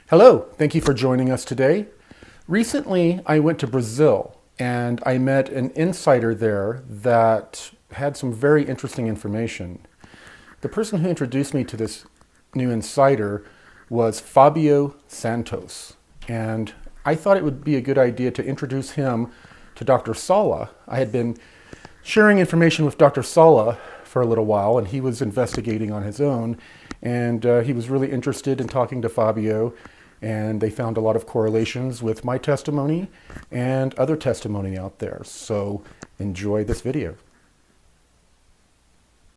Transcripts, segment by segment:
Hello, thank you for joining us today. Recently, I went to Brazil and I met an insider there that had some very interesting information. The person who introduced me to this new insider was Fabio Santos, and I thought it would be a good idea to introduce him to Dr. Sala. I had been sharing information with Dr. Sala for a little while, and he was investigating on his own, and he was really interested in talking to Fabio, and they found a lot of correlations with my testimony and other testimony out there. So enjoy this video.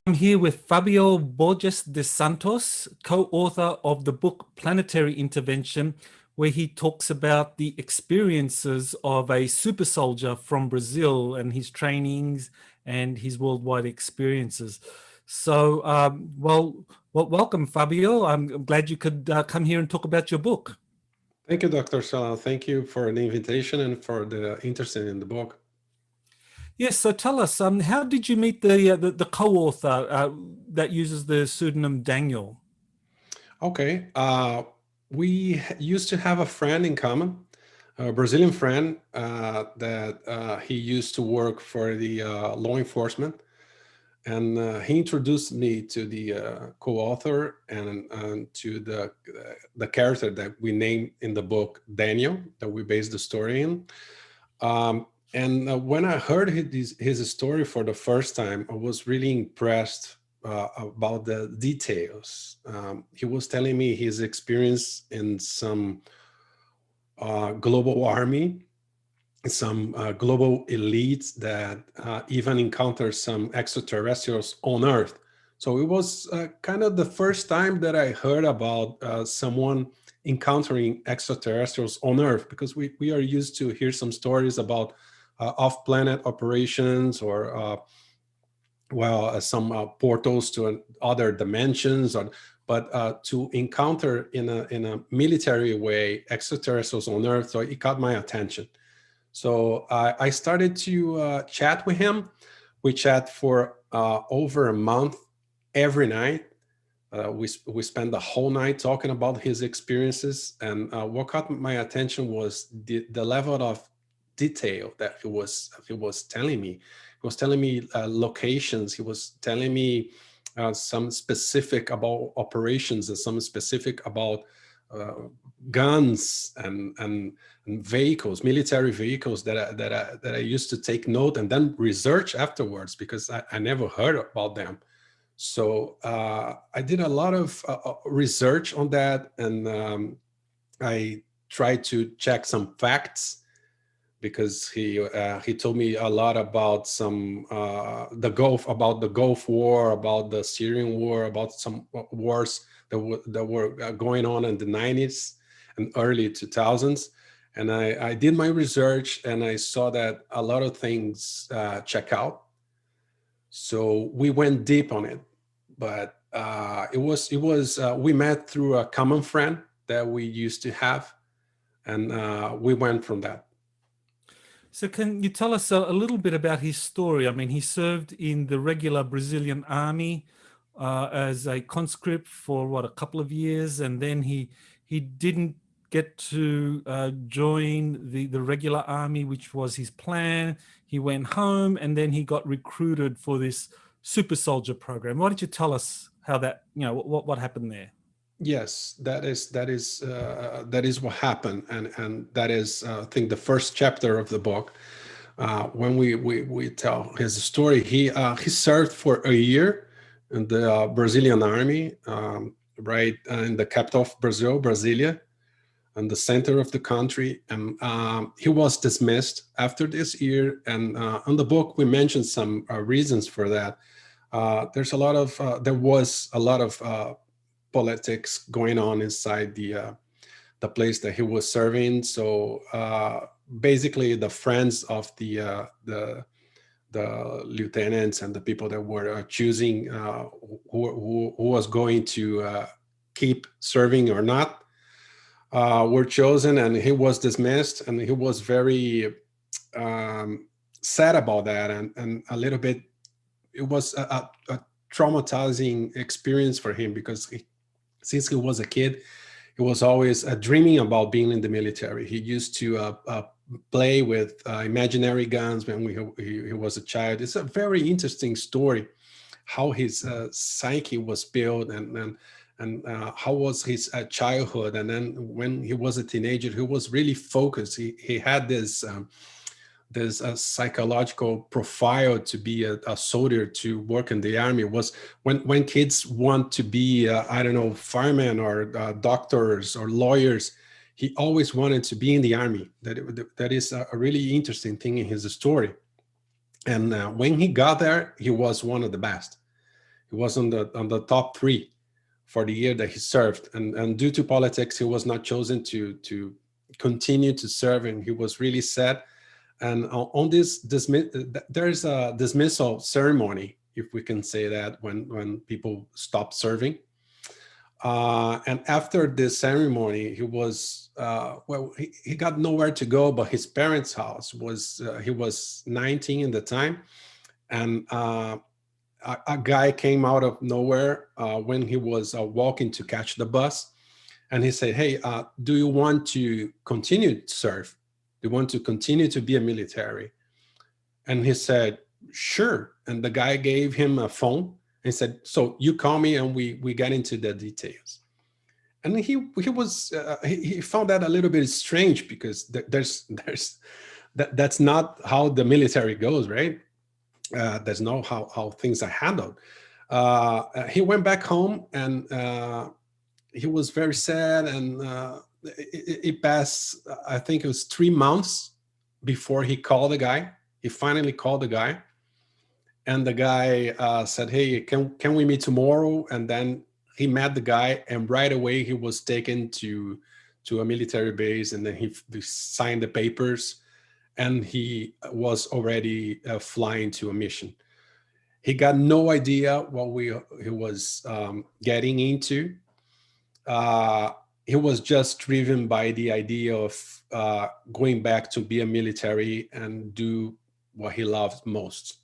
I'm here with Fabio Borges de Santos, co-author of the book Planetary Intervention, where he talks about the experiences of a super soldier from Brazil and his trainings and his worldwide experiences. So, welcome, Fabio. I'm glad you could come here and talk about your book. Thank you, Dr. Sala. Thank you for the invitation and for the interest in the book. Yes, so tell us, how did you meet the co-author that uses the pseudonym Daniel? Okay, we used to have a friend in common, a Brazilian friend that he used to work for the law enforcement, and he introduced me to the co-author and to the character that we named in the book Daniel, that we based the story in. And when I heard his story for the first time, I was really impressed about the details. He was telling me his experience in some global army, some global elites that even encountered some extraterrestrials on Earth. So it was kind of the first time that I heard about someone encountering extraterrestrials on Earth, because we are used to hear some stories about off-planet operations or some portals to other dimensions, but to encounter in a military way extraterrestrials on Earth, so it caught my attention. So I started to chat with him. We chat for over a month every night. We spent the whole night talking about his experiences, and what caught my attention was the level of detail that he was telling me. He was telling me locations. He was telling me some specific about operations and some specific about guns and vehicles, military vehicles that I used to take note and then research afterwards, because I never heard about them. So I did a lot of research on that, and I tried to check some facts, because he told me a lot about some the Gulf War, about the Syrian War, about some wars that were going on in the 90s and early 2000s. And I did my research, and I saw that a lot of things check out. So we went deep on it, but we met through a common friend that we used to have, and we went from that. So can you tell us a little bit about his story? I mean, he served in the regular Brazilian army as a conscript for a couple of years, and then he didn't get to join the regular army, which was his plan. He went home, and then he got recruited for this super soldier program. Why don't you tell us how that, what happened there? Yes, that is what happened, and that is I think the first chapter of the book. When we tell his story, he served for a year in the Brazilian army, right in the capital of Brazil, Brasilia, in the center of the country, and he was dismissed after this year. And in the book, we mentioned some reasons for that. There was a lot of politics going on inside the place that he was serving. So basically, the friends of the lieutenants and the people that were choosing who was going to keep serving or not were chosen, and he was dismissed, and he was very sad about that, and a little bit. It was a traumatizing experience for him, because since he was a kid, he was always dreaming about being in the military. He used to play with imaginary guns when he was a child. It's a very interesting story, how his psyche was built, and how was his childhood. And then when he was a teenager, he was really focused. He had this psychological profile to be a soldier, to work in the army. Was when kids want to be I don't know, firemen or doctors or lawyers, he always wanted to be in the army. That is a really interesting thing in his story. And when he got there, he was one of the best. He was on the top 3 for the year that he served, and due to politics, he was not chosen to continue to serve, and he was really sad. And on this there's a dismissal ceremony, if we can say that, when people stop serving. And after this ceremony, he was he got nowhere to go but his parents' house. He was 19 at the time, and a guy came out of nowhere when he was walking to catch the bus, and he said, "Hey, do you want to continue to serve? Do you want to continue to be a military?" And he said, "Sure." And the guy gave him a phone and said, "So you call me and we get into the details." And he found that a little bit strange, because that's not how the military goes, right? That's not how things are handled. He went back home, and he was very sad, and it passed, I think it was 3 months before he called the guy. He finally called the guy, and the guy said, "Hey, can we meet tomorrow?" And then he met the guy, and right away he was taken to a military base, and then he signed the papers, and he was already flying to a mission. He got no idea what he was getting into. He was just driven by the idea of going back to be a military and do what he loved most.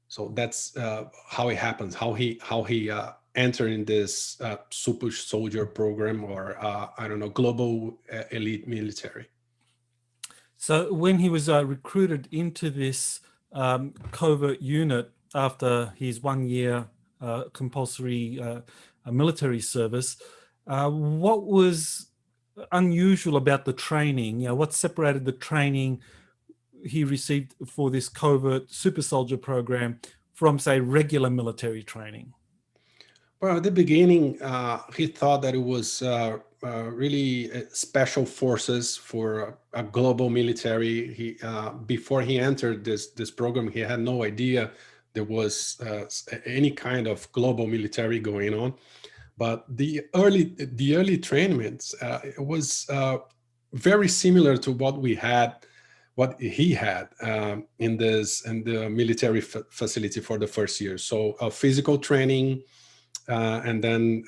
So that's how it happens, how he entered in this super soldier program, or I don't know, global elite military. So when he was recruited into this covert unit after his 1 year compulsory military service, what was unusual about the training? What separated the training he received for this covert super soldier program from, say, regular military training? Well, at the beginning, he thought that it was really special forces for a global military. He before he entered this program, he had no idea there was any kind of global military going on. But the early trainings, it was very similar to what he had in the military facility for the first year. So physical training. And then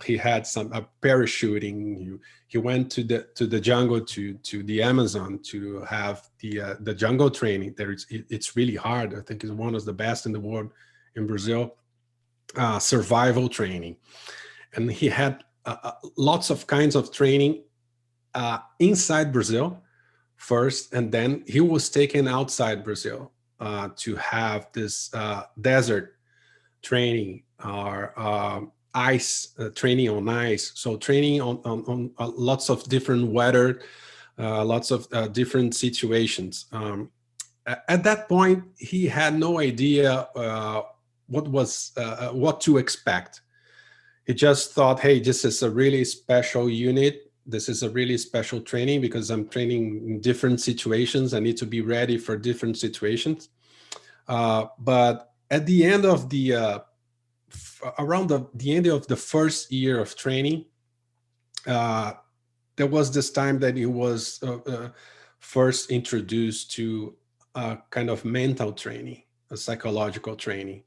he had some parachuting. He went to the jungle, to the Amazon, to have the jungle training. It's really hard. I think it's one of the best in the world in Brazil. Survival training, and he had lots of kinds of training inside Brazil first, and then he was taken outside Brazil to have this desert training, or ice training on ice. So training on lots of different weather, lots of different situations. At that point, he had no idea what to expect. He just thought, "Hey, this is a really special unit. This is a really special training, because I'm training in different situations. I need to be ready for different situations." But at the end of around the end of the first year of training, there was this time that he was first introduced to a kind of mental training, a psychological training,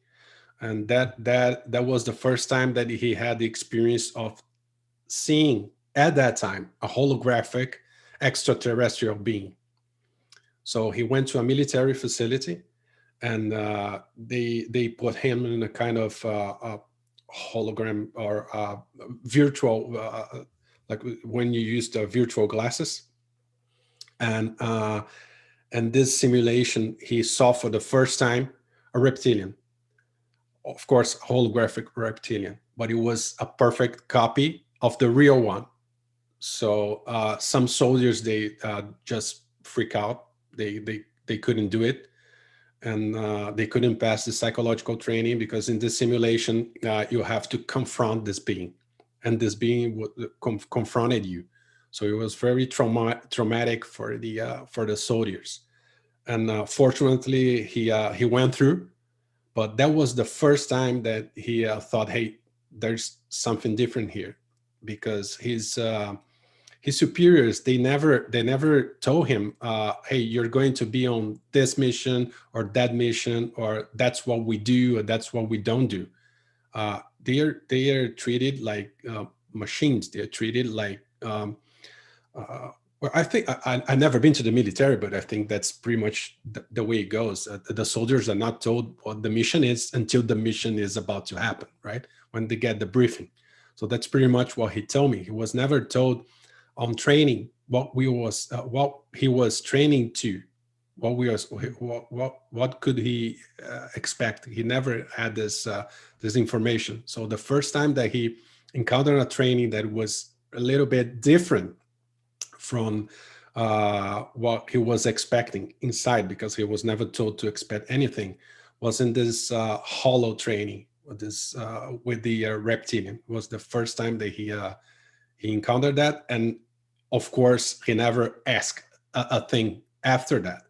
and that was the first time that he had the experience of seeing, at that time, a holographic extraterrestrial being. So he went to a military facility, and they put him in a kind of hologram, or virtual, like when you use the virtual glasses. And this simulation, he saw for the first time a reptilian, of course, holographic reptilian, but it was a perfect copy of the real one. So some soldiers, they just freak out. They couldn't do it, and they couldn't pass the psychological training, because in this simulation you have to confront this being, and this being confronted you. So it was very traumatic for the soldiers. And fortunately, he went through. But that was the first time that he thought, hey, there's something different here, because his superiors, they never told him, hey, you're going to be on this mission or that mission, or that's what we do or that's what we don't do. They are treated like machines. They're treated like well, I think I've never been to the military, but I think that's pretty much the way it goes. The soldiers are not told what the mission is until the mission is about to happen, right? When they get the briefing. So that's pretty much what he told me. He was never told on training what he was training to, what could he expect. He never had this information. So the first time that he encountered a training that was a little bit different from what he was expecting inside, because he was never told to expect anything, was in this hollow training with the reptilian. It was the first time that he encountered that. And of course, he never asked a thing after that,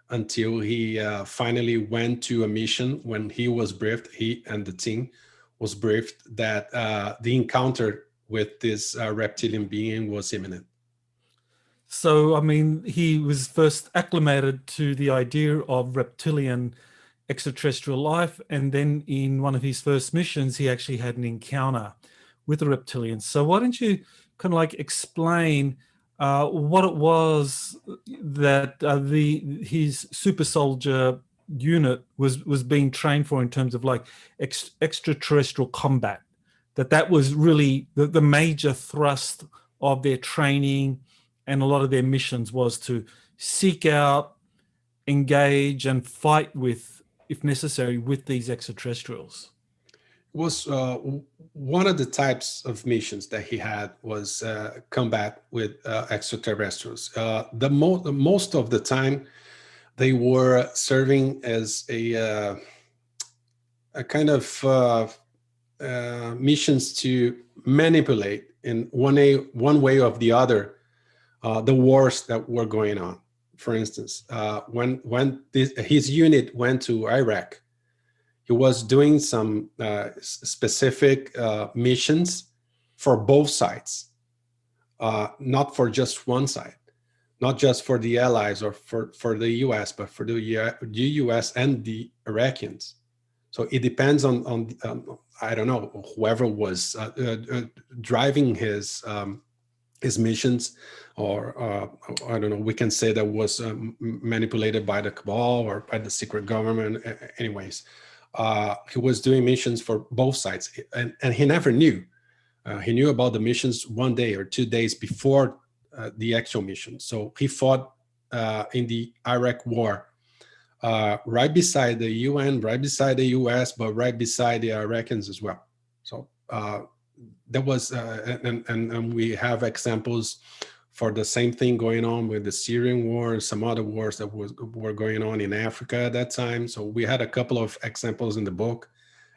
until he finally went to a mission. When he was briefed, he and the team was briefed that the encounter with this reptilian being was imminent. So, I mean, he was first acclimated to the idea of reptilian extraterrestrial life, and then in one of his first missions, he actually had an encounter with a reptilian. So why don't you kind of like explain what it was that his super soldier unit was being trained for in terms of like extraterrestrial combat, that was really the major thrust of their training, and a lot of their missions was to seek out, engage, and fight with, if necessary, with these extraterrestrials. Was one of the types of missions that he had was combat with extraterrestrials. Most of the time, they were serving as a kind of missions to manipulate in one way or the other the wars that were going on. For instance, when his unit went to Iraq, he was doing some specific missions for both sides, not for just one side, not just for the Allies or for the US, but for the US and the Iraqis. So it depends on I don't know, whoever was driving his missions, or I don't know, we can say that was manipulated by the cabal or by the secret government. Anyways, he was doing missions for both sides, and he never knew. He knew about the missions 1 day or 2 days before the actual mission. So he fought in the Iraq war, right beside the UN, right beside the US, but right beside the Iraqis as well. So that was, and we have examples for the same thing going on with the Syrian war and some other wars that were going on in Africa at that time. So we had a couple of examples in the book.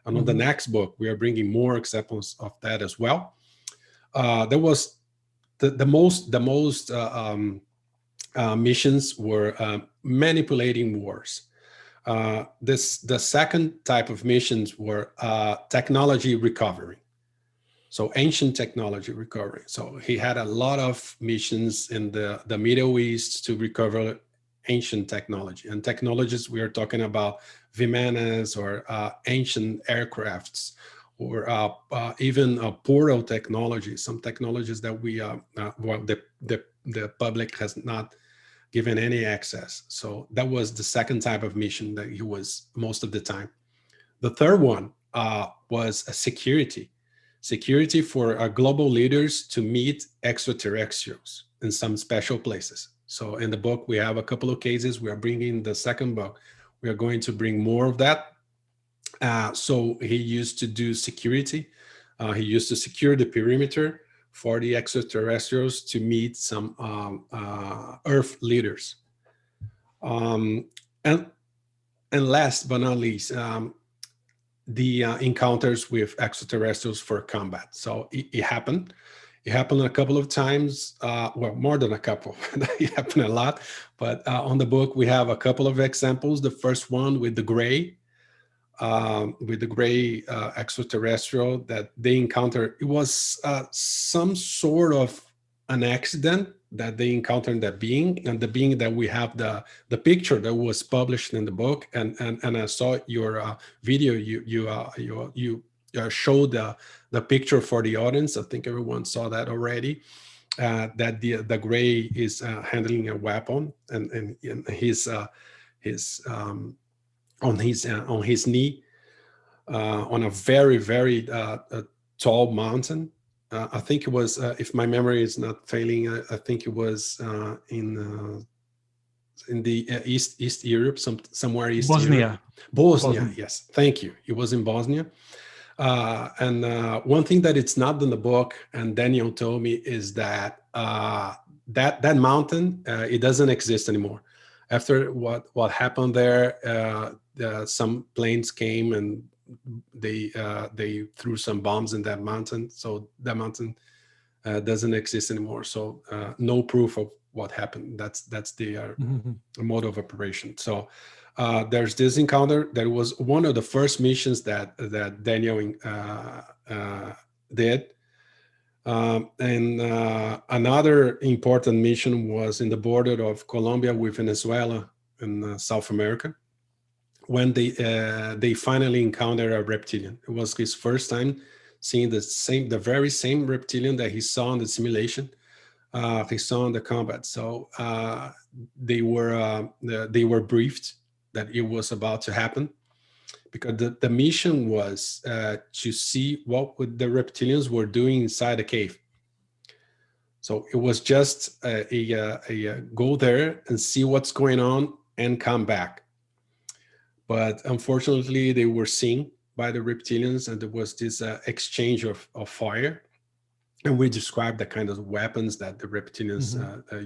And on the next book, we are bringing more examples of that as well. There was the most missions were manipulating wars. The second type of missions were technology recovery. So ancient technology recovery. So he had a lot of missions in the Middle East to recover ancient technology. And technologies, we are talking about Vimanas or ancient aircrafts, or even portal technology, some technologies that the public has not given any access. So that was the second type of mission that he was most of the time. The third one was a security. security for global leaders to meet extraterrestrials in some special places. So in the book, we have a couple of cases. We are bringing the second book. We are going to bring more of that. So he used to do security. He used to secure the perimeter for the extraterrestrials to meet some Earth leaders. And last but not least, the encounters with extraterrestrials for combat. So it happened. It happened a couple of times, well, more than a couple. It happened a lot. But on the book, we have a couple of examples. The first one with the gray extraterrestrial that they encountered. It was some sort of an accident that they encountered that being, and the being that we have the picture that was published in the book. And I saw your video. You showed the picture for the audience. I think everyone saw that already. That the gray is handling a weapon, and his on his knee on a very, very tall mountain. I think it was, if my memory is not failing, I think it was in the East Europe, somewhere East Europe. Bosnia, yes, thank you. It was in Bosnia. And one thing that it's not in the book, and Daniel told me, is that that mountain, it doesn't exist anymore. After what happened there, some planes came and they threw some bombs in that mountain. So that mountain doesn't exist anymore. So no proof of what happened. That's the mode of operation. So there's this encounter. That was one of the first missions that Daniel did. And another important mission was in the border of Colombia with Venezuela in South America, when they finally encountered a reptilian. It was his first time seeing the very same reptilian that he saw in the simulation. He saw in the combat. So they were briefed that it was about to happen, because the mission was to see what the reptilians were doing inside the cave. So it was just a go there and see what's going on and come back. But unfortunately, they were seen by the reptilians, and there was this exchange of fire. And we described the kind of weapons that the reptilians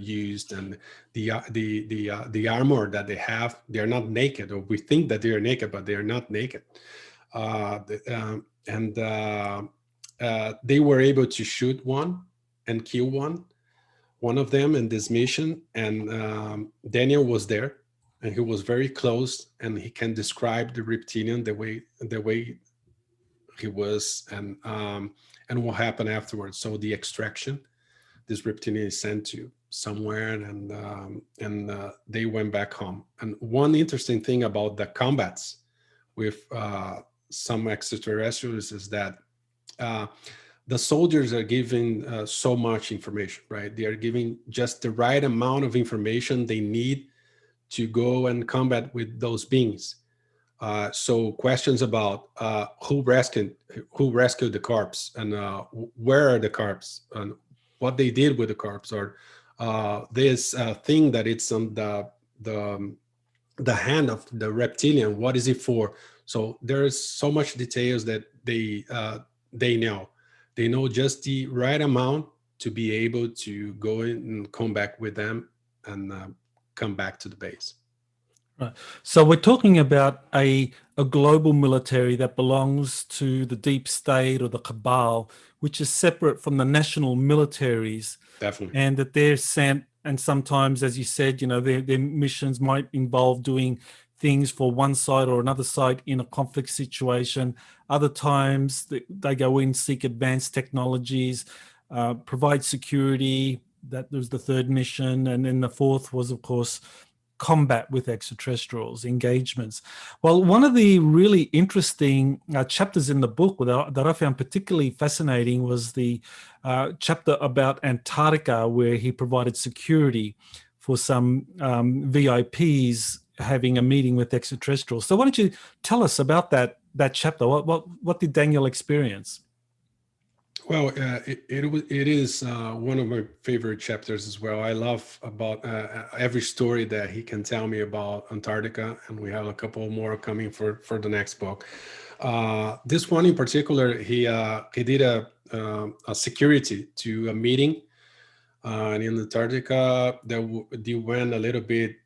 used, and the armor that they have. They're not naked, or we think that they are naked, but they are not naked. They were able to shoot one and kill one of them in this mission. And Daniel was there, and he was very close, and he can describe the reptilian the way he was, and what happened afterwards. So the extraction, this reptilian is sent to somewhere, and they went back home. And one interesting thing about the combats with some extraterrestrials is that the soldiers are given so much information, right? They are giving just the right amount of information they need to go and combat with those beings. So questions about who rescued the corpse, and where are the corpse, and what they did with the corpse, or this thing that it's on the hand of the reptilian, what is it for? So there is so much details that they know. They know just the right amount to be able to go in and come back with them and come back to the base. Right. So we're talking about a global military that belongs to the deep state or the cabal, which is separate from the national militaries. Definitely. And that they're sent, and sometimes, as you said, their missions might involve doing things for one side or another side in a conflict situation. Other times they go in, seek advanced technologies, provide security. That was the third mission. And then the fourth was, of course, combat with extraterrestrials, engagements. Well, one of the really interesting chapters in the book that I found particularly fascinating was the chapter about Antarctica, where he provided security for some VIPs having a meeting with extraterrestrials. So why don't you tell us about that chapter? What did Daniel experience? Well, it is one of my favorite chapters as well. I love about every story that he can tell me about Antarctica, and we have a couple more coming for the next book. This one in particular, he did a security to a meeting and in Antarctica that they went a little bit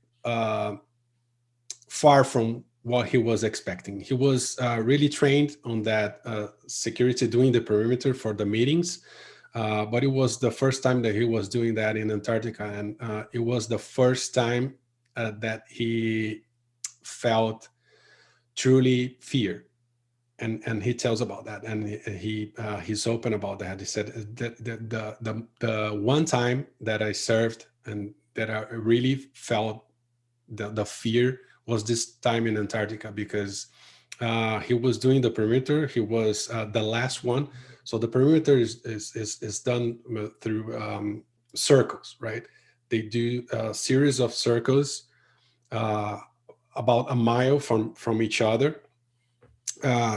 far from what he was expecting. He was really trained on that security, doing the perimeter for the meetings, but it was the first time that he was doing that in Antarctica, and it was the first time that he felt truly fear. And he tells about that, and he's open about that. He said that the one time that I served and that I really felt the fear was this time in Antarctica, because he was doing the perimeter. He was the last one. So the perimeter is done through circles, right? They do a series of circles about a mile from each other,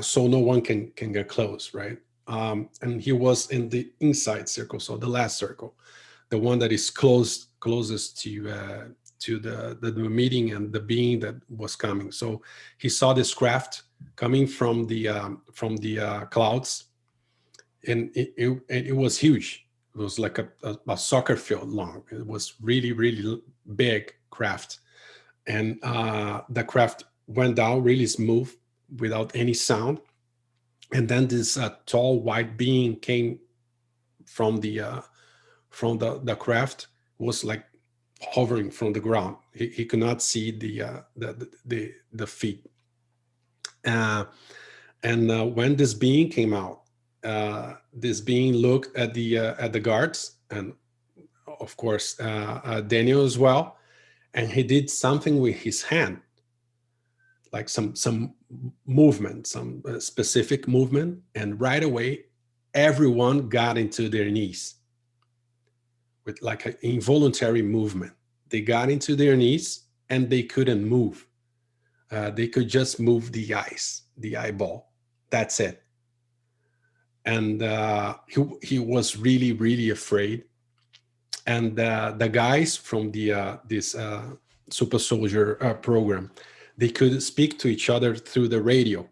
so no one can get close, right? And he was in the inside circle, so the last circle, the one that is closest to the meeting and the being that was coming. So he saw this craft coming from the clouds, and it was huge. It was like a soccer field long. It was really, really big craft, and the craft went down really smooth without any sound. And then this tall white being came from the craft, was like hovering from the ground. He could not see the feet. And when this being came out, this being looked at the guards, and of course Daniel as well, and he did something with his hand, like some movement, some specific movement, and right away everyone got into their knees with like an involuntary movement. They got into their knees and they couldn't move. They could just move the eyes, the eyeball. That's it. And he was really, really afraid. And the guys from this super soldier program, they could speak to each other through the radio,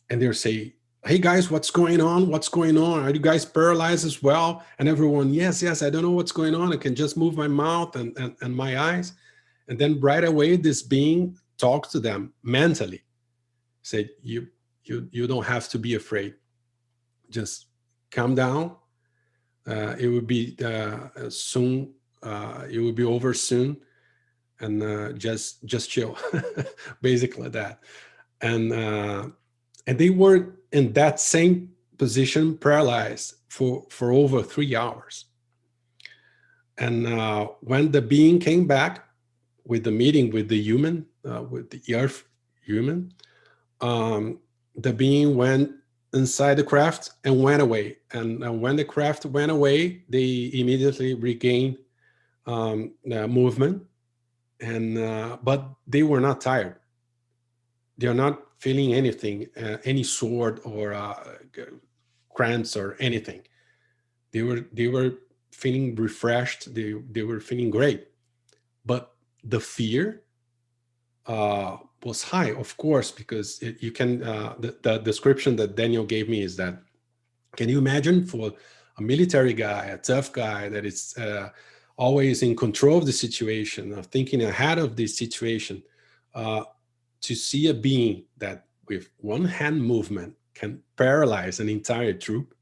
and they'll say, "Hey guys, what's going on? What's going on? Are you guys paralyzed as well?" And everyone, yes, I don't know what's going on. I can just move my mouth and my eyes. And then right away, this being talked to them mentally, said, you don't have to be afraid. Just calm down. It will be soon. It will be over soon. And just chill, basically that. And they were in that same position, paralyzed for over 3 hours. And when the being came back with the meeting with the human, with the Earth human, the being went inside the craft and went away. And when the craft went away, they immediately regained the movement. And but they were not tired. They are not feeling anything, any sword or cramps or anything. They were feeling refreshed. They were feeling great. But the fear was high, of course, because you can. The description that Daniel gave me is that, can you imagine for a military guy, a tough guy that is always in control of the situation, thinking ahead of this situation, to see a being that with one hand movement can paralyze an entire troop?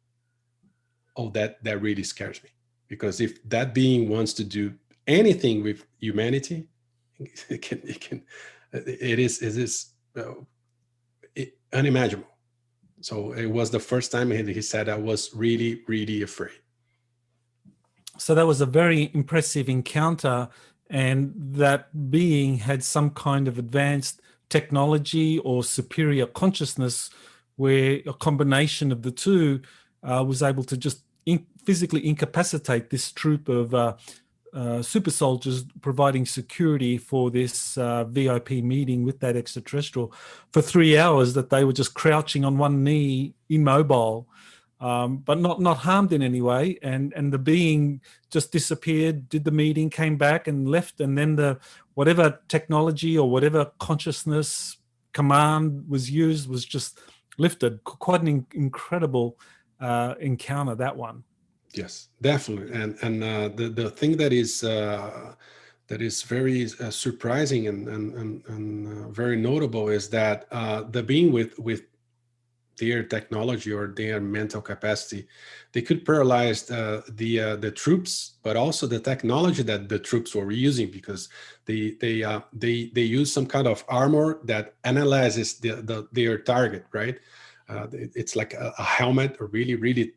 Oh, that really scares me, because if that being wants to do anything with humanity, it is unimaginable. So it was the first time he said, I was really, really afraid. So that was a very impressive encounter, and that being had some kind of advanced technology or superior consciousness, where a combination of the two was able to just physically incapacitate this troop of super soldiers, providing security for this VIP meeting with that extraterrestrial for 3 hours, that they were just crouching on one knee, immobile. but not harmed in any way. And the being just disappeared, did the meeting, came back and left, and then the whatever technology or whatever consciousness command was used was just lifted. Quite an incredible encounter, that one. Yes, definitely. And the thing that is very surprising and very notable is that the being with their technology or their mental capacity, they could paralyze the troops, but also the technology that the troops were using, because they use some kind of armor that analyzes their target, right? It's like a helmet, a really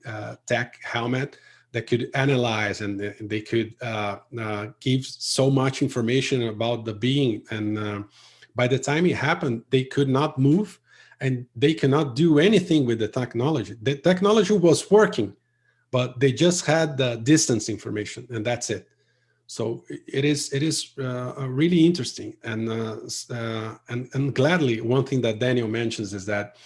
tech helmet that could analyze, and they could give so much information about the being. And by the time it happened, they could not move, and they cannot do anything with the technology. The technology was working, but they just had the distance information, and that's it. So it is really interesting, and gladly, one thing that Daniel mentions is that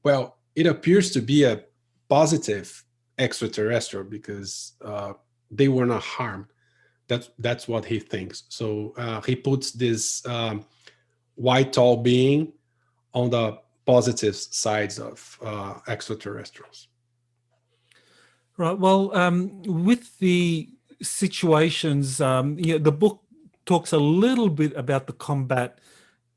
well, it appears to be a positive extraterrestrial because they were not harmed. That's what he thinks. So he puts this white tall being on the positive sides of extraterrestrials. Right. Well, with the situations, the book talks a little bit about the combat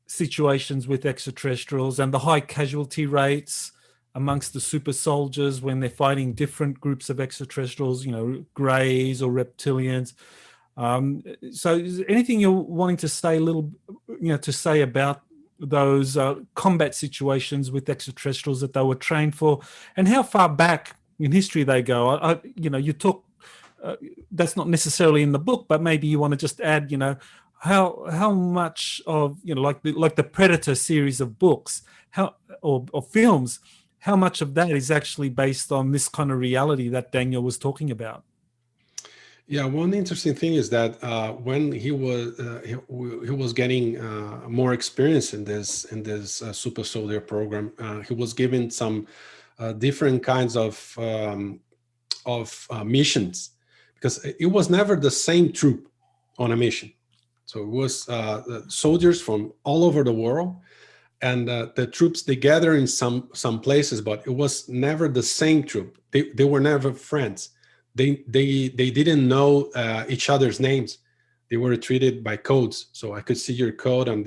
situations with extraterrestrials and the high casualty rates amongst the super soldiers when they're fighting different groups of extraterrestrials, greys or reptilians. So is there anything you're wanting to say to say about those combat situations with extraterrestrials that they were trained for, and how far back in history they go? You talk, that's not necessarily in the book, but maybe you want to just add, how much of, like the Predator series of books, or films, how much of that is actually based on this kind of reality that Daniel was talking about? Yeah, one interesting thing is that when he was getting more experience in this super soldier program, he was given some different kinds of missions, because it was never the same troop on a mission. So it was soldiers from all over the world, and the troops, they gather in some places, but it was never the same troop. They were never friends. They didn't know each other's names. They were treated by codes. So I could see your code on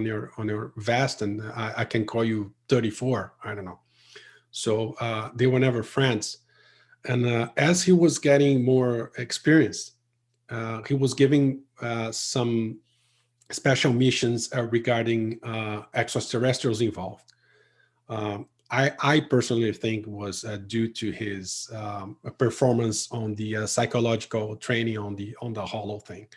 your vest, and I can call you 34. I don't know. So they were never friends. And as he was getting more experienced, he was giving some special missions regarding extraterrestrials involved. I personally think was due to his performance on the psychological training on the Hollow thing.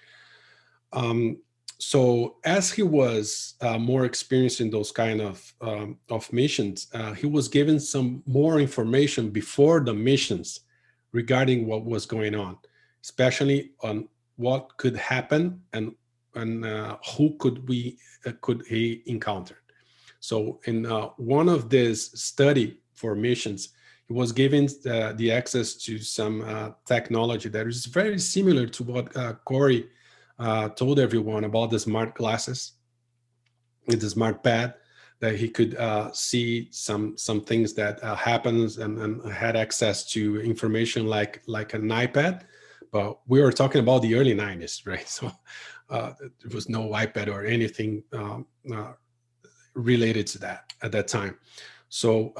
So as he was more experienced in those kind of missions, he was given some more information before the missions regarding what was going on, especially on what could happen and who could he encounter. So in one of this study for missions, he was given the access to some technology that is very similar to what Corey told everyone about the smart glasses, with the smart pad, that he could see some things that happens and had access to information like an iPad. But we were talking about the early 90s, right? So there was no iPad or anything related to that at that time. So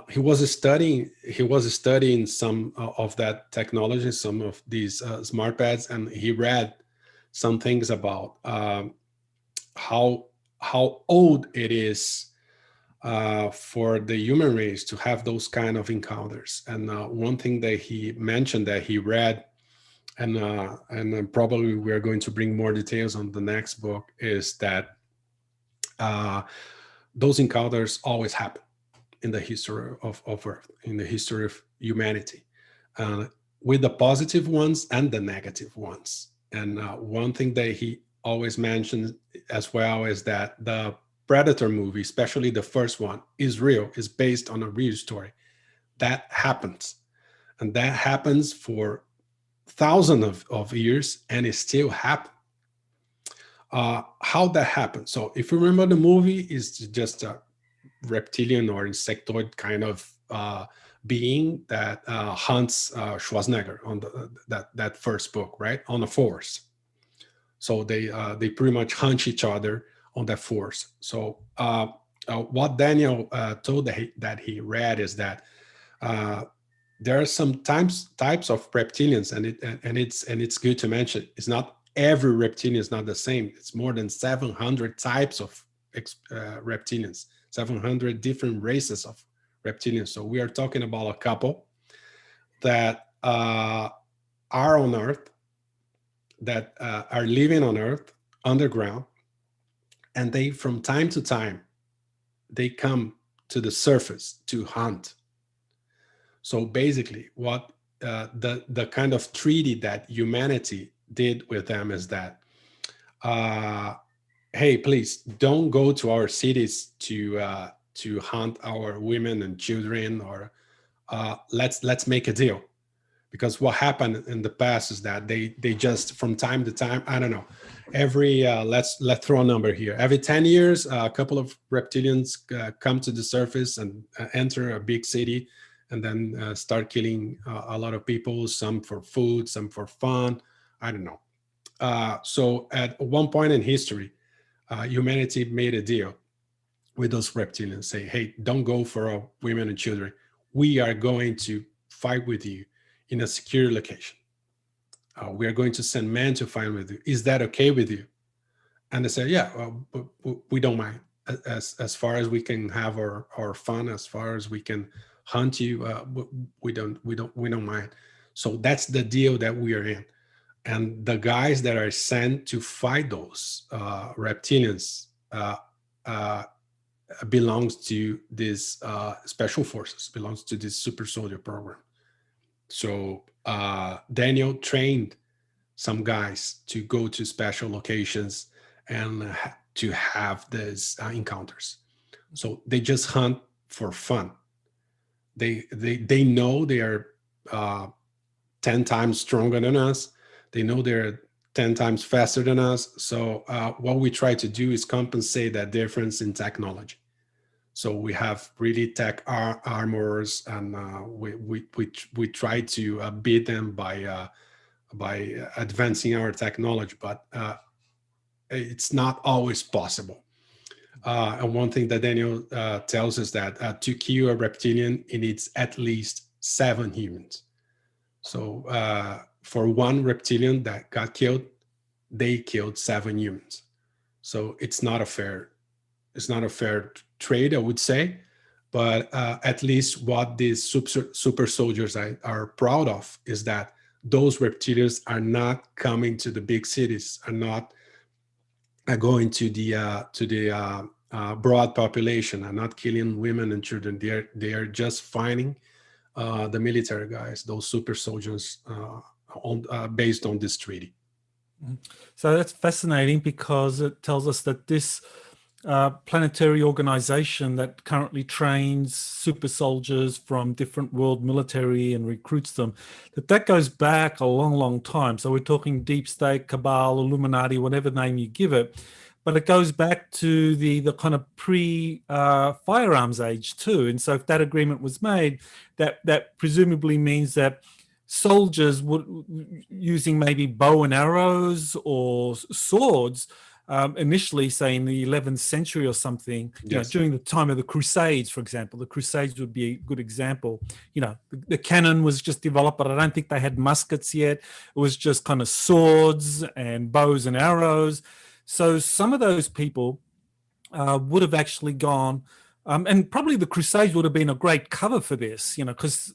he was studying some of that technology, some of these smart pads, and he read some things about how old it is for the human race to have those kind of encounters. And one thing that he mentioned that he read, and probably we're going to bring more details on the next book, is that those encounters always happen in the history of Earth, in the history of humanity, with the positive ones and the negative ones. And one thing that he always mentions as well is that the Predator movie, especially the first one, is real, is based on a real story. that happens. And that happens for thousands of years, and it still happens. How that happens? So if you remember, the movie is just a reptilian or insectoid kind of being that hunts Schwarzenegger on that first book, right? On the force. So they pretty much hunt each other on that force. So what Daniel told that he read is that there are some types of reptilians, and it's good to mention, it's not every reptilian is not the same. It's more than 700 types of reptilians, 700 different races of reptilians. So we are talking about a couple that are on Earth, that are living on Earth underground, and they, from time to time, they come to the surface to hunt. So basically, what the kind of treaty that humanity did with them is that, hey, please don't go to our cities to hunt our women and children, or let's make a deal. Because what happened in the past is that they just, from time to time, I don't know, every let's throw a number here, every 10 years a couple of reptilians come to the surface and enter a big city, and then start killing a lot of people, some for food, some for fun, I don't know. So at one point in history, humanity made a deal with those reptilians, say, hey, don't go for our women and children. We are going to fight with you in a secure location. We are going to send men to fight with you. Is that okay with you? And they say, yeah, we don't mind. As far as we can have our fun, as far as we can hunt you, we don't mind. So that's the deal that we are in. And the guys that are sent to fight those reptilians belongs to this special forces, belongs to this super soldier program. So Daniel trained some guys to go to special locations and to have these encounters. So they just hunt for fun. They know they are 10 times stronger than us. They know they're 10 times faster than us. So what we try to do is compensate that difference in technology. So we have really tech armors, and we try to beat them by advancing our technology, but it's not always possible. And one thing that Daniel tells us that to kill a reptilian, it needs at least 7 humans. So for one reptilian that got killed, they killed 7 humans. So it's not a fair trade, I would say. But at least what these super soldiers are proud of is that those reptilians are not coming to the big cities, are not going to the broad population, are not killing women and children. They are just finding the military guys, those super soldiers, based on this treaty. So that's fascinating, because it tells us that this planetary organization that currently trains super soldiers from different world military and recruits them, that goes back a long, long time. So we're talking deep state, cabal, Illuminati, whatever name you give it. But it goes back to the kind of pre-firearms age too. And so if that agreement was made, that presumably means that soldiers would, using maybe bow and arrows or swords, initially, say in the 11th century or something, you know, during the time of the Crusades, for example. The Crusades would be a good example. You know, the cannon was just developed, but I don't think they had muskets yet. It was just kind of swords and bows and arrows. So some of those people would have actually gone, and probably the Crusades would have been a great cover for this, you know, because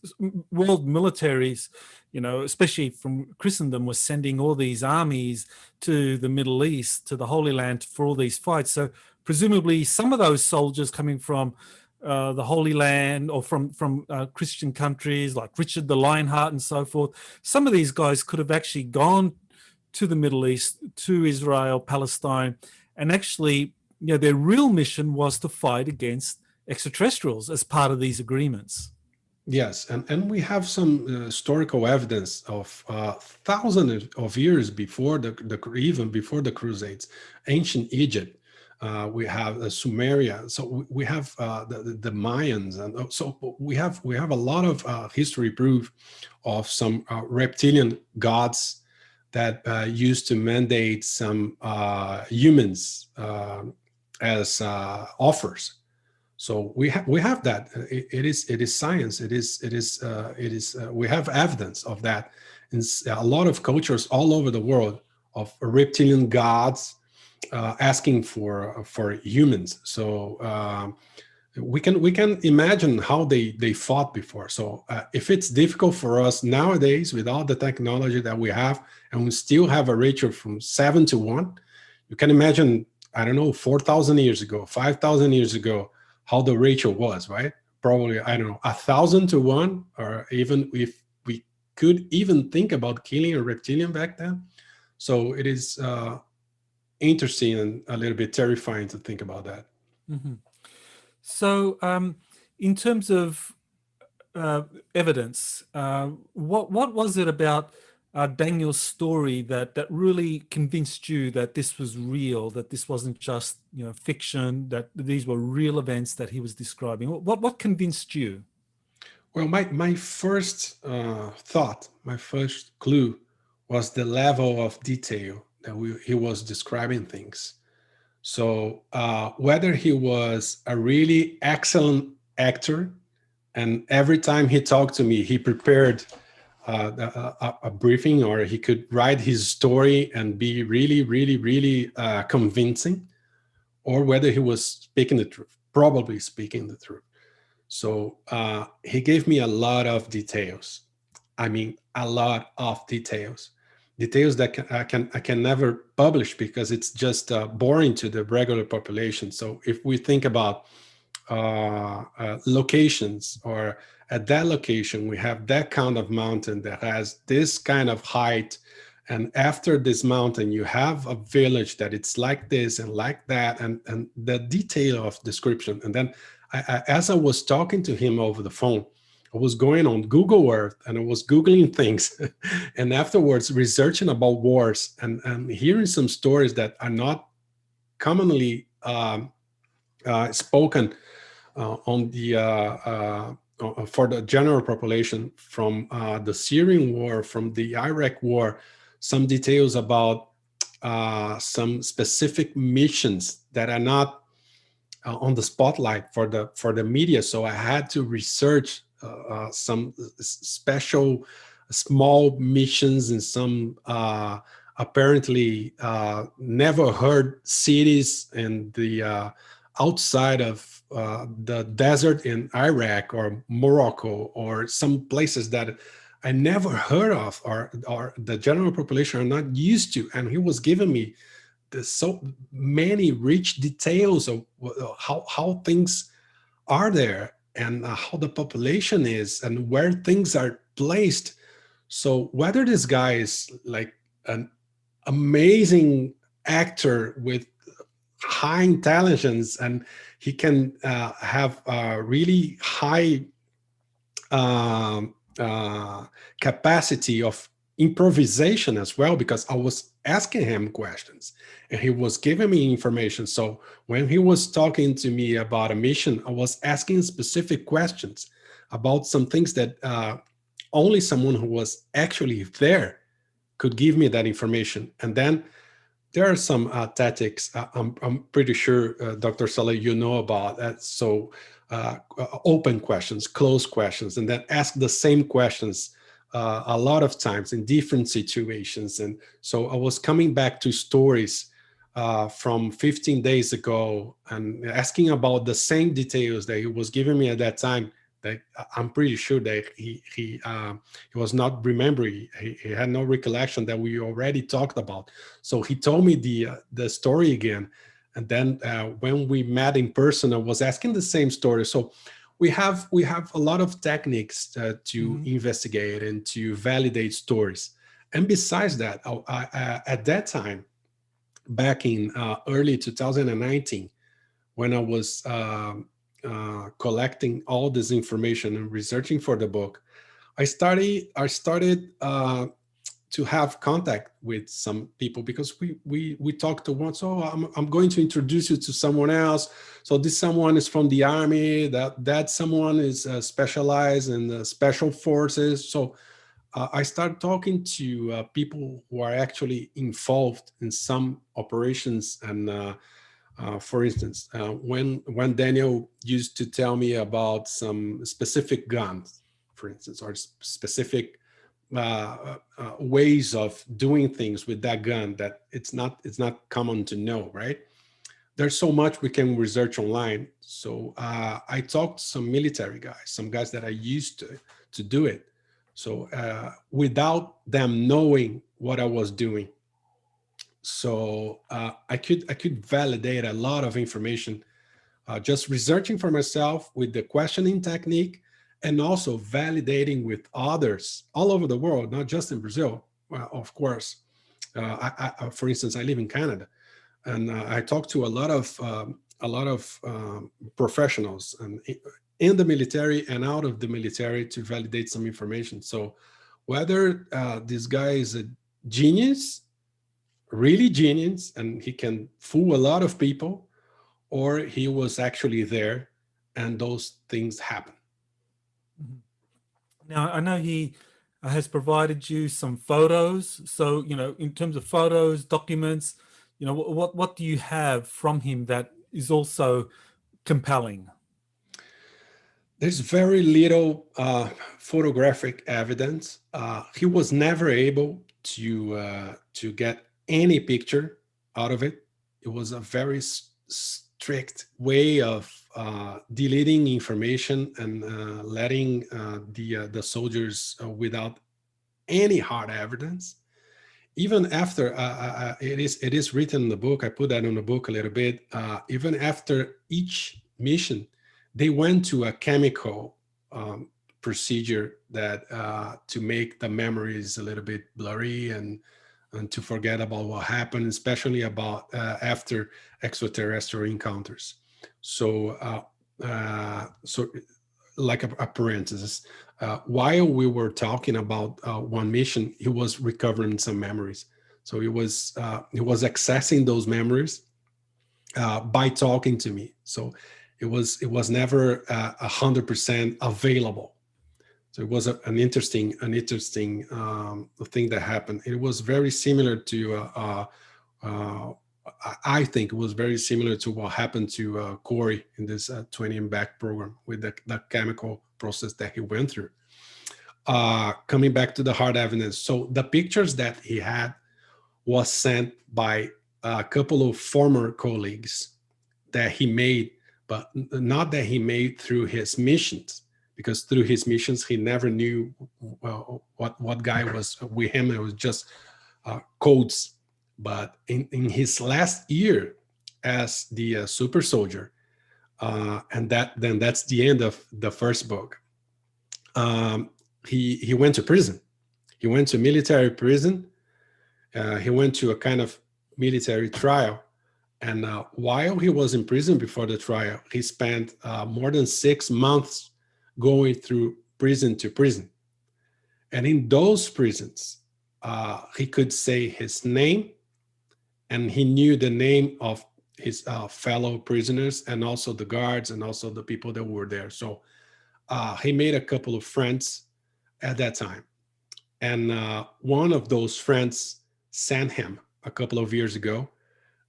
world militaries, you know, especially from Christendom, was sending all these armies to the Middle East, to the Holy Land, for all these fights. So presumably some of those soldiers coming from the Holy Land, or from Christian countries like Richard the Lionheart and so forth, some of these guys could have actually gone to the Middle East, to Israel, Palestine, and actually, you know, their real mission was to fight against extraterrestrials as part of these agreements. Yes, and we have some historical evidence of thousands of years before even before the Crusades, ancient Egypt. We have Sumeria, so we have the Mayans, and so we have a lot of history proof of some reptilian gods that used to mandate some humans as offers. So we have that. It is science. We have evidence of that in a lot of cultures all over the world of reptilian gods asking for humans. So we can imagine how they fought before. So if it's difficult for us nowadays with all the technology that we have, and we still have a ratio from 7 to 1, you can imagine, I don't know, 4,000 years ago, 5,000 years ago, how the ratio was, right? Probably, I don't know, 1,000 to 1, or even if we could even think about killing a reptilian back then. So it is interesting and a little bit terrifying to think about that. Mm-hmm. So, in terms of evidence, what was it about Daniel's story that really convinced you that this was real, that this wasn't just fiction, that these were real events that he was describing? What convinced you? Well, my first thought, my first clue was the level of detail that he was describing things. So whether he was a really excellent actor, and every time he talked to me, he prepared a briefing, or he could write his story and be really, really, really convincing, or whether he was speaking the truth, probably speaking the truth. So he gave me a lot of details. I mean, a lot of details that I can never publish because it's just boring to the regular population. So if we think about locations, or at that location we have that kind of mountain that has this kind of height, and after this mountain you have a village that it's like this and like that, and the detail of description. And then as I was talking to him over the phone, I was going on Google Earth and I was Googling things and afterwards researching about wars and hearing some stories that are not commonly spoken on the for the general population, from the Syrian war, from the Iraq war, some details about some specific missions that are not on the spotlight for the media. So I had to research some special small missions in some apparently never heard cities in the outside of the desert in Iraq or Morocco, or some places that I never heard of, or the general population are not used to. And he was giving me so many rich details of how things are there, and how the population is, and where things are placed. So whether this guy is like an amazing actor with high intelligence, and he can have a really high capacity of improvisation as well, because I was asking him questions and he was giving me information. So when he was talking to me about a mission, I was asking specific questions about some things that only someone who was actually there could give me that information. And then there are some tactics I'm pretty sure, Dr. Saleh, you know about that. So open questions, closed questions, and then ask the same questions a lot of times in different situations. And so I was coming back to stories from 15 days ago and asking about the same details that he was giving me at that time, that I'm pretty sure that he was not remembering. He had no recollection that we already talked about. So he told me the story again. And then when we met in person, I was asking the same story. So we have a lot of techniques to investigate and to validate stories. And besides that, at that time, back in early 2019, when I was collecting all this information and researching for the book, I started to have contact with some people, because we talked to one. So I'm going to introduce you to someone else. So this someone is from the army. That someone is specialized in the special forces. So I started talking to people who are actually involved in some operations. And for instance, when Daniel used to tell me about some specific guns, for instance, or specific ways of doing things with that gun that it's not common to know, right? There's so much we can research online. So I talked to some military guys, some guys that I used to do it. So without them knowing what I was doing. So I could validate a lot of information just researching for myself with the questioning technique, and also validating with others all over the world, not just in Brazil. Well, of course, for instance, I live in Canada, and I talk to a lot of professionals and in the military and out of the military to validate some information. So whether this guy is a genius, really genius, and he can fool a lot of people, or he was actually there and those things happen. Now, I know he has provided you some photos. So, in terms of photos, documents, what do you have from him that is also compelling? There's very little photographic evidence. He was never able to get any picture out of it. It was a very strict way of deleting information and letting the soldiers without any hard evidence. Even after it is written in the book, I put that in the book a little bit. Even after each mission, they went to a chemical procedure that to make the memories a little bit blurry and to forget about what happened, especially about after extraterrestrial encounters. So, so like a parenthesis, while we were talking about one mission, he was recovering some memories. So he was accessing those memories by talking to me. So it was never 100% available. So it was an interesting thing that happened. It was very similar to I think it was very similar to what happened to Corey in this 20 and Back program with the chemical process that he went through. Coming back to the hard evidence. So the pictures that he had was sent by a couple of former colleagues that he made, but not that he made through his missions, because through his missions, he never knew what guy was with him. It was just codes. But in his last year as the super soldier, and that's the end of the first book. He went to prison. He went to military prison. He went to a kind of military trial. And while he was in prison before the trial, he spent more than 6 months going through prison to prison. And in those prisons, he could say his name, and he knew the name of his fellow prisoners and also the guards and also the people that were there. So he made a couple of friends at that time. And one of those friends sent him a couple of years ago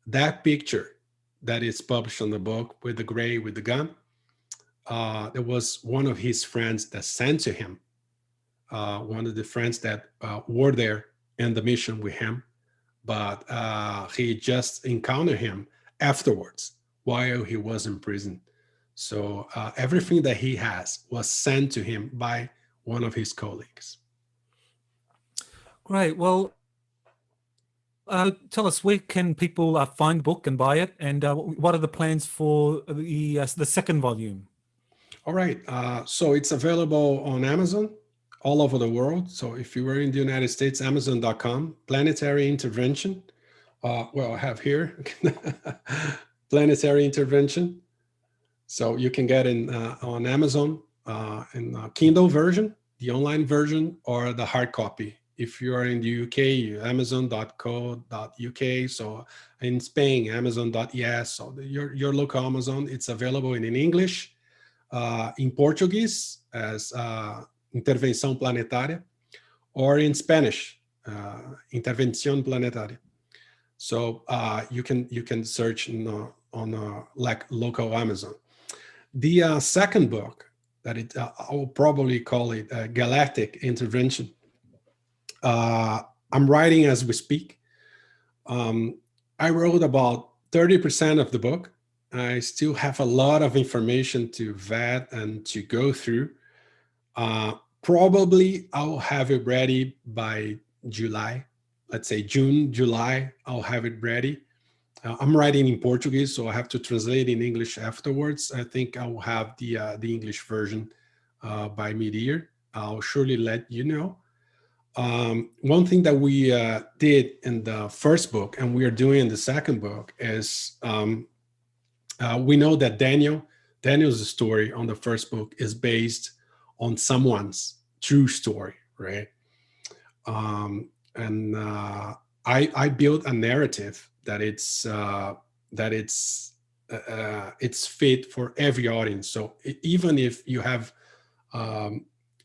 that picture that is published on the book with the gray, with the gun. There was one of his friends that sent to him, one of the friends that were there in the mission with him, but he just encountered him afterwards while he was in prison. So everything that he has was sent to him by one of his colleagues. Great. Well, tell us, where can people find the book and buy it, and what are the plans for the second volume? All right. So it's available on Amazon all over the world. So if you were in the United States, Amazon.com, Planetary Intervention. Well, I have here Planetary Intervention. So you can get it on Amazon in Kindle version, the online version, or the hard copy. If you are in the UK, amazon.co.uk. So in Spain, amazon.es. So your local Amazon, it's available in English, in Portuguese as Intervenção Planetária, or in Spanish, Intervención Planetaria. So you can search on like local Amazon. The second book that I will probably call it Galactic Intervention. I'm writing as we speak. I wrote about 30% of the book. I still have a lot of information to vet and to go through. Probably I'll have it ready by July. Let's say June, July, I'll have it ready. I'm writing in Portuguese, so I have to translate in English afterwards. I think I will have the English version by mid-year. I'll surely let you know. One thing that we did in the first book, and we are doing in the second book, is we know that Daniel's story on the first book is based on someone's true story, right? I built a narrative that it's fit for every audience. So even if you have a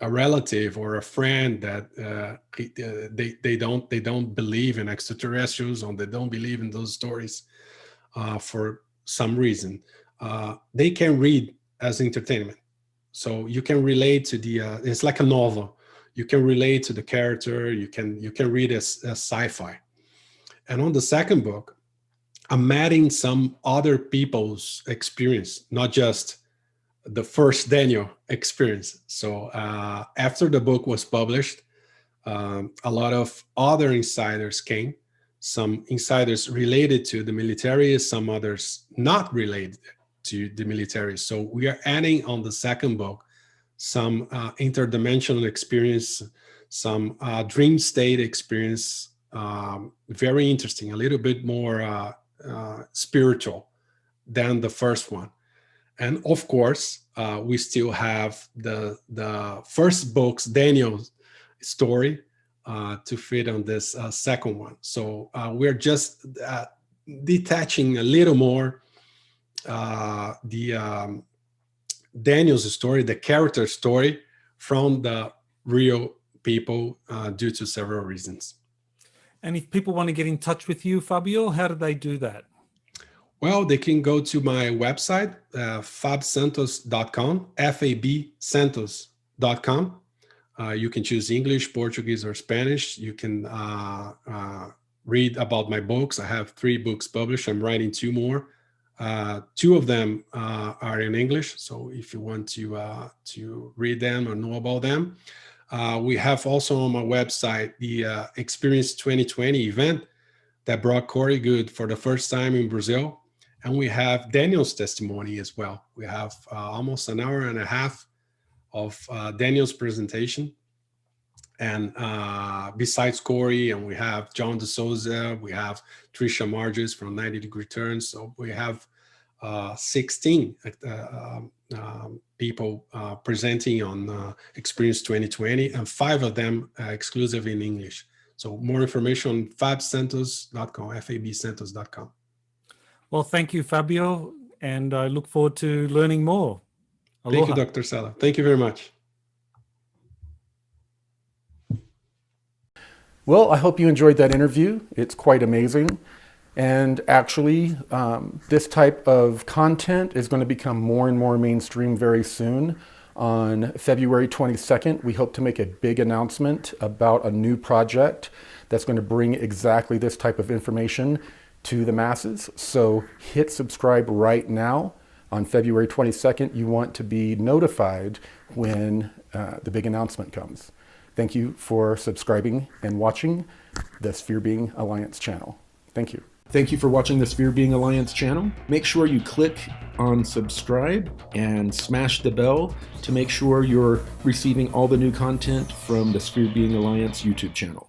relative or a friend that they don't believe in extraterrestrials, or they don't believe in those stories for some reason, they can read as entertainment. So you can relate to it's like a novel. You can relate to the character. You can read as sci-fi. And on the second book, I'm adding some other people's experience, not just the first Daniel experience. So after the book was published, a lot of other insiders came. Some insiders related to the military, some others not related to the military. So we are adding on the second book some interdimensional experience, some dream state experience, very interesting, a little bit more spiritual than the first one. And of course, we still have the first book's Daniel's story to fit on this second one. So we're just detaching a little more the Daniel's story, the character story, from the real people due to several reasons. And if people want to get in touch with you, Fabio, how do they do that? Well, they can go to my website, fabsantos.com, fabsantos.com. You can choose English, Portuguese, or Spanish. You can read about my books. I have 3 books published. I'm writing 2 more. 2 of them are in English. So if you want to read them or know about them, we have also on my website the Experience 2020 event that brought Corey Good for the first time in Brazil. And we have Daniel's testimony as well. We have almost an hour and a half of Daniel's presentation. And besides Corey, and we have John DeSouza, we have Trisha Marges from 90 Degree Turns. So we have 16 people presenting on Experience 2020, and 5 of them exclusive in English. So more information on fabsantos.com, fabsantos.com. Well, thank you, Fabio, and I look forward to learning more. Aloha. Thank you, Dr. Sala. Thank you very much. Well, I hope you enjoyed that interview. It's quite amazing. And actually, this type of content is going to become more and more mainstream very soon. On February 22nd, we hope to make a big announcement about a new project that's going to bring exactly this type of information to the masses. So hit subscribe right now. On February 22nd, you want to be notified when the big announcement comes. Thank you for subscribing and watching the Sphere Being Alliance channel. Thank you. Thank you for watching the Sphere Being Alliance channel. Make sure you click on subscribe and smash the bell to make sure you're receiving all the new content from the Sphere Being Alliance YouTube channel.